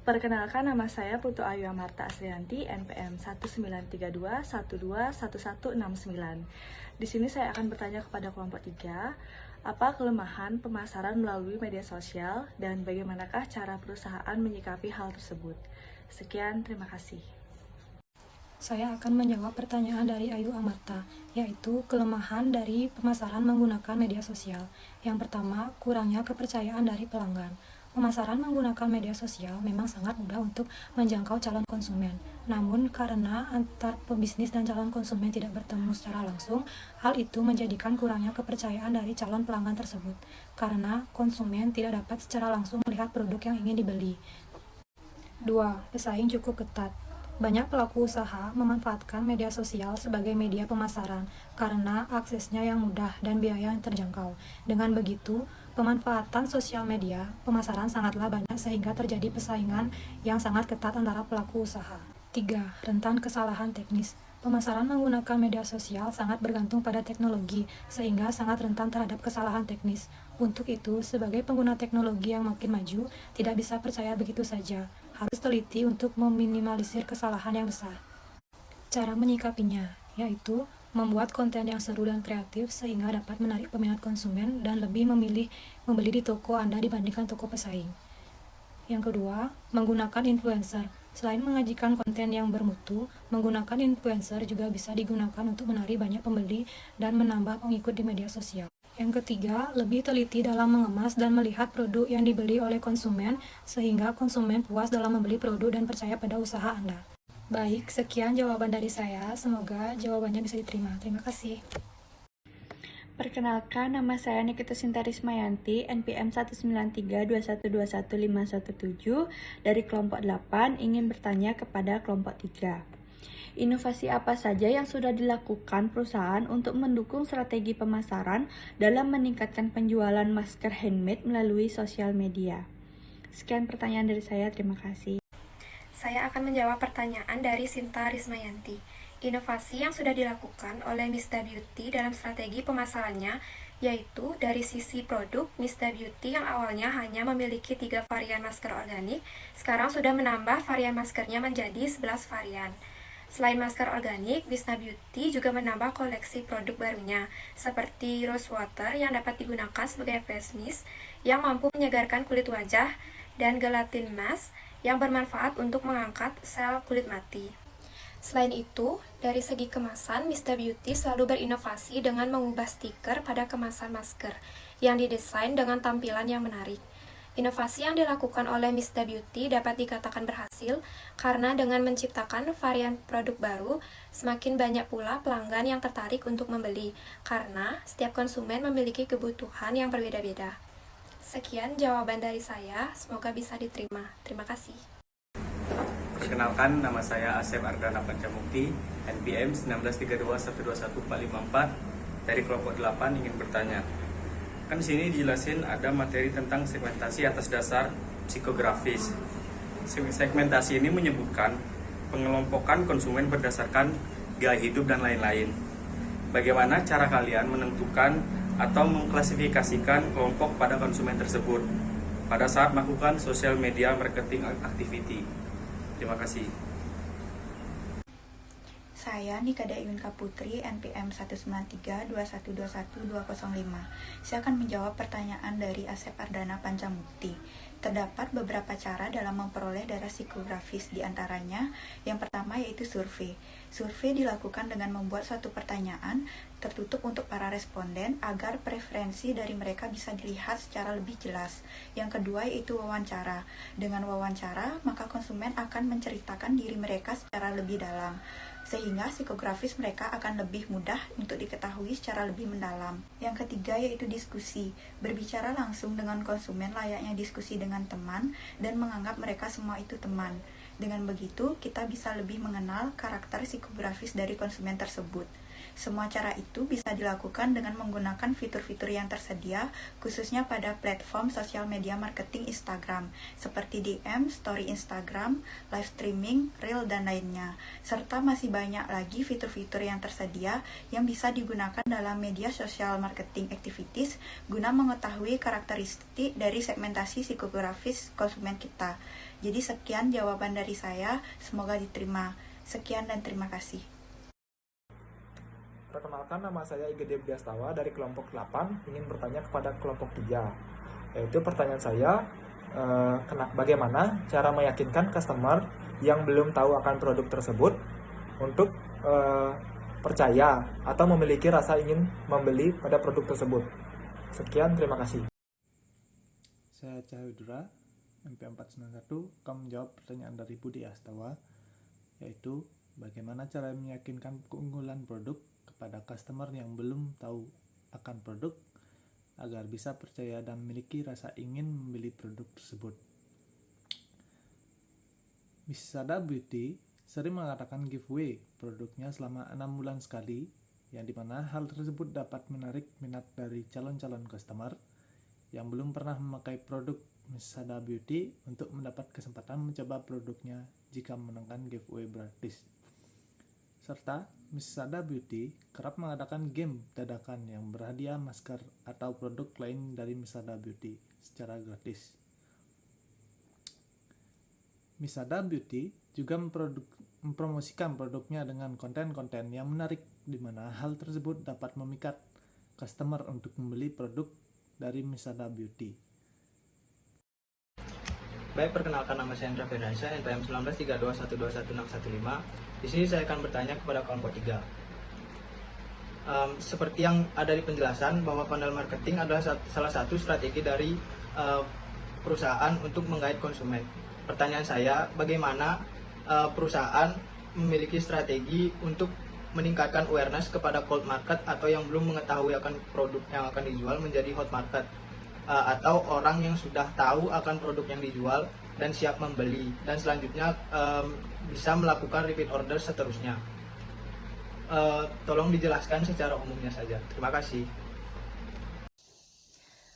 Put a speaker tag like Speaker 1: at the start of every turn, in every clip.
Speaker 1: Perkenalkan, nama saya Putu Ayu Amarta Asrianti, NPM 193212111169. Di sini saya akan bertanya kepada kelompok 3, apa kelemahan pemasaran melalui media sosial dan bagaimanakah cara perusahaan menyikapi hal tersebut? Sekian, terima kasih.
Speaker 2: Saya akan menjawab pertanyaan dari Ayu Amarta, yaitu kelemahan dari pemasaran menggunakan media sosial. Yang pertama, kurangnya kepercayaan dari pelanggan. Pemasaran menggunakan media sosial memang sangat mudah untuk menjangkau calon konsumen. Namun, karena antar pebisnis dan calon konsumen tidak bertemu secara langsung, hal itu menjadikan kurangnya kepercayaan dari calon pelanggan tersebut. Karena konsumen tidak dapat secara langsung melihat produk yang ingin dibeli. 2. Pesaing cukup ketat. Banyak pelaku usaha memanfaatkan media sosial sebagai media pemasaran karena aksesnya yang mudah dan biaya yang terjangkau. Dengan begitu, pemanfaatan sosial media pemasaran sangatlah banyak sehingga terjadi persaingan yang sangat ketat antara pelaku usaha. 3. Rentan kesalahan teknis. Pemasaran menggunakan media sosial sangat bergantung pada teknologi, sehingga sangat rentan terhadap kesalahan teknis. Untuk itu, sebagai pengguna teknologi yang makin maju, tidak bisa percaya begitu saja. Harus teliti untuk meminimalisir kesalahan yang besar. Cara menyikapinya, yaitu membuat konten yang seru dan kreatif sehingga dapat menarik peminat konsumen dan lebih memilih membeli di toko Anda dibandingkan toko pesaing. Yang kedua, menggunakan influencer. Selain menyajikan konten yang bermutu, menggunakan influencer juga bisa digunakan untuk menarik banyak pembeli dan menambah pengikut di media sosial. Yang ketiga, lebih teliti dalam mengemas dan melihat produk yang dibeli oleh konsumen sehingga konsumen puas dalam membeli produk dan percaya pada usaha Anda. Baik, sekian jawaban dari saya. Semoga jawabannya bisa diterima. Terima kasih.
Speaker 3: Perkenalkan, nama saya Nikita Sinta Rismayanti, NPM 19321211517 dari kelompok 8, ingin bertanya kepada kelompok 3. Inovasi apa saja yang sudah dilakukan perusahaan untuk mendukung strategi pemasaran dalam meningkatkan penjualan masker handmade melalui sosial media? Sekian pertanyaan dari saya, terima kasih.
Speaker 4: Saya akan menjawab pertanyaan dari Sinta Rismayanti. Inovasi yang sudah dilakukan oleh Mista Beauty dalam strategi pemasarannya yaitu dari sisi produk, Mista Beauty yang awalnya hanya memiliki 3 varian masker organik, sekarang sudah menambah varian maskernya menjadi 11 varian. Selain masker organik, Mista Beauty juga menambah koleksi produk barunya, seperti Rose Water yang dapat digunakan sebagai face mist yang mampu menyegarkan kulit wajah, dan Gelatin Mask yang bermanfaat untuk mengangkat sel kulit mati. Selain itu, dari segi kemasan, Mista Beauty selalu berinovasi dengan mengubah stiker pada kemasan masker yang didesain dengan tampilan yang menarik. Inovasi yang dilakukan oleh Mista Beauty dapat dikatakan berhasil karena dengan menciptakan varian produk baru, semakin banyak pula pelanggan yang tertarik untuk membeli karena setiap konsumen memiliki kebutuhan yang berbeda-beda. Sekian jawaban dari saya, semoga bisa diterima. Terima kasih.
Speaker 5: Perkenalkan, nama saya Asep Ardana Pancamukti, NPM 193212144 dari kelompok 8 ingin bertanya. Kan di sini dijelasin ada materi tentang segmentasi atas dasar psikografis. Segmentasi ini menyebutkan pengelompokan konsumen berdasarkan gaya hidup dan lain-lain. Bagaimana cara kalian menentukan atau mengklasifikasikan kelompok pada konsumen tersebut pada saat melakukan social media marketing activity? Terima kasih.
Speaker 6: Saya Nikada Iwinka Putri, NPM 19321212205. Saya akan menjawab pertanyaan dari Asep Ardana Pancamukti. Terdapat beberapa cara dalam memperoleh data psikografis, di antaranya yang pertama yaitu survei. Survei dilakukan dengan membuat suatu pertanyaan tertutup untuk para responden agar preferensi dari mereka bisa dilihat secara lebih jelas. Yang kedua yaitu wawancara. Dengan wawancara, maka konsumen akan menceritakan diri mereka secara lebih dalam, sehingga psikografis mereka akan lebih mudah untuk diketahui secara lebih mendalam. Yang ketiga yaitu diskusi. Berbicara langsung dengan konsumen layaknya diskusi dengan teman dan menganggap mereka semua itu teman. Dengan begitu, kita bisa lebih mengenal karakter psikografis dari konsumen tersebut. Semua cara itu bisa dilakukan dengan menggunakan fitur-fitur yang tersedia, khususnya pada platform sosial media marketing Instagram, seperti DM, Story Instagram, live streaming, Reel, dan lainnya. Serta masih banyak lagi fitur-fitur yang tersedia yang bisa digunakan dalam media sosial marketing activities guna mengetahui karakteristik dari segmentasi psikografis konsumen kita. Jadi sekian jawaban dari saya, semoga diterima. Sekian dan terima kasih.
Speaker 7: Perkenalkan, nama saya Igede Budiastawa dari kelompok 8, ingin bertanya kepada kelompok 3. Yaitu pertanyaan saya, bagaimana cara meyakinkan customer yang belum tahu akan produk tersebut untuk percaya atau memiliki rasa ingin membeli pada produk tersebut. Sekian, terima kasih.
Speaker 8: Saya Cahayudura, MP491, akan menjawab pertanyaan dari Budi Astawa, yaitu bagaimana cara meyakinkan keunggulan produk kepada customer yang belum tahu akan produk agar bisa percaya dan memiliki rasa ingin membeli produk tersebut. Miss Sada Beauty sering mengadakan giveaway produknya selama 6 bulan sekali, yang dimana hal tersebut dapat menarik minat dari calon-calon customer yang belum pernah memakai produk Miss Sada Beauty untuk mendapat kesempatan mencoba produknya jika menangkan giveaway gratis. Serta Miss Sada Beauty kerap mengadakan game dadakan yang berhadiah masker atau produk lain dari Miss Sada Beauty secara gratis. Miss Sada Beauty juga mempromosikan produknya dengan konten-konten yang menarik, di mana hal tersebut dapat memikat customer untuk membeli produk dari Miss Sada Beauty.
Speaker 9: Baik, perkenalkan, nama saya Hendra Firdansya, NPM 1932121615. Di sini saya akan bertanya kepada kelompok 3. Seperti yang ada di penjelasan bahwa funnel marketing adalah salah satu strategi dari perusahaan untuk menggait konsumen. Pertanyaan saya, bagaimana perusahaan memiliki strategi untuk meningkatkan awareness kepada cold market atau yang belum mengetahui akan produk yang akan dijual menjadi hot market, atau orang yang sudah tahu akan produk yang dijual dan siap membeli, dan selanjutnya bisa melakukan repeat order seterusnya. Tolong dijelaskan secara umumnya saja. Terima kasih.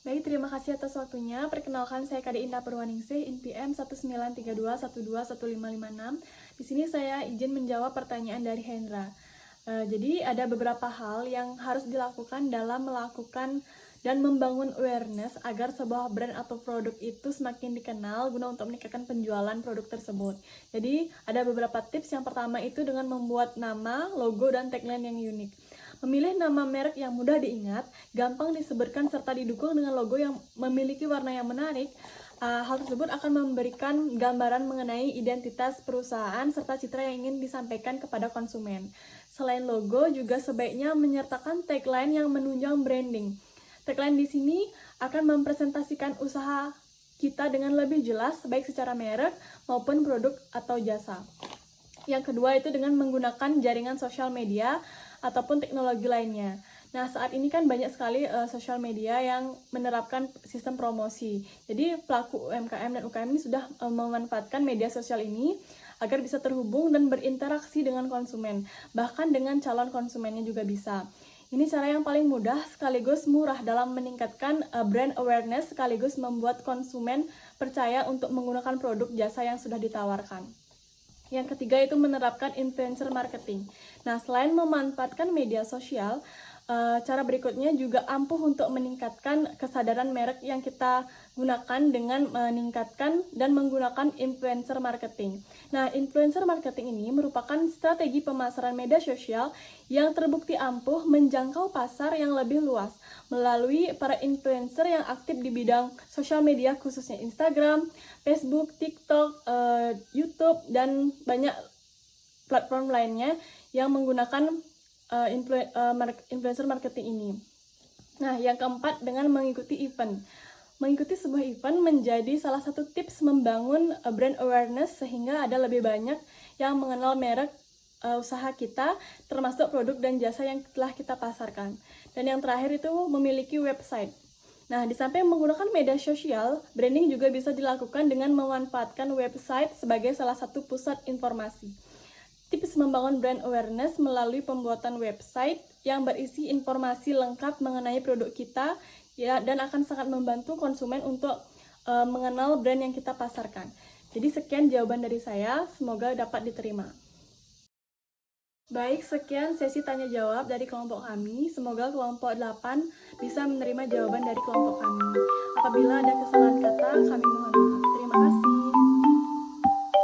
Speaker 1: Baik, terima kasih atas waktunya. Perkenalkan, saya Kade Indah Purwaningsih, NPM 1932121556. Di sini saya izin menjawab pertanyaan dari Hendra. Jadi ada beberapa hal yang harus dilakukan dalam melakukan dan membangun awareness agar sebuah brand atau produk itu semakin dikenal guna untuk meningkatkan penjualan produk tersebut. Jadi ada beberapa tips. Yang pertama itu dengan membuat nama, logo, dan tagline yang unik. Memilih nama merek yang mudah diingat, gampang disebutkan, serta didukung dengan logo yang memiliki warna yang menarik. Hal tersebut akan memberikan gambaran mengenai identitas perusahaan serta citra yang ingin disampaikan kepada konsumen. Selain logo, juga sebaiknya menyertakan tagline yang menunjang branding. Tagline di sini akan mempresentasikan usaha kita dengan lebih jelas, baik secara merek maupun produk atau jasa. Yang kedua itu dengan menggunakan jaringan sosial media ataupun teknologi lainnya. Nah, saat ini kan banyak sekali sosial media yang menerapkan sistem promosi. Jadi pelaku UMKM dan UKM ini sudah memanfaatkan media sosial ini agar bisa terhubung dan berinteraksi dengan konsumen, bahkan dengan calon konsumennya juga bisa. Ini cara yang paling mudah sekaligus murah dalam meningkatkan brand awareness sekaligus membuat konsumen percaya untuk menggunakan produk jasa yang sudah ditawarkan. Yang ketiga itu menerapkan influencer marketing. Nah, selain memanfaatkan media sosial, cara berikutnya juga ampuh untuk meningkatkan kesadaran merek yang kita gunakan dengan meningkatkan dan menggunakan influencer marketing. Nah, influencer marketing ini merupakan strategi pemasaran media sosial yang terbukti ampuh menjangkau pasar yang lebih luas melalui para influencer yang aktif di bidang sosial media khususnya Instagram, Facebook, TikTok, YouTube, dan banyak platform lainnya yang menggunakan influencer marketing ini. Nah, yang keempat dengan mengikuti event. Mengikuti sebuah event menjadi salah satu tips membangun brand awareness sehingga ada lebih banyak yang mengenal merek usaha kita, termasuk produk dan jasa yang telah kita pasarkan. Dan yang terakhir itu memiliki website. Nah, di samping menggunakan media sosial, branding juga bisa dilakukan dengan memanfaatkan website sebagai salah satu pusat informasi.
Speaker 10: Tips membangun brand awareness melalui pembuatan website yang berisi informasi lengkap mengenai produk kita ya, dan akan sangat membantu konsumen untuk mengenal brand yang kita pasarkan. Jadi sekian jawaban dari saya, semoga dapat diterima. Baik, sekian sesi tanya jawab dari kelompok kami. Semoga kelompok 8 bisa menerima jawaban dari kelompok kami. Apabila ada kesalahan kata, kami mohon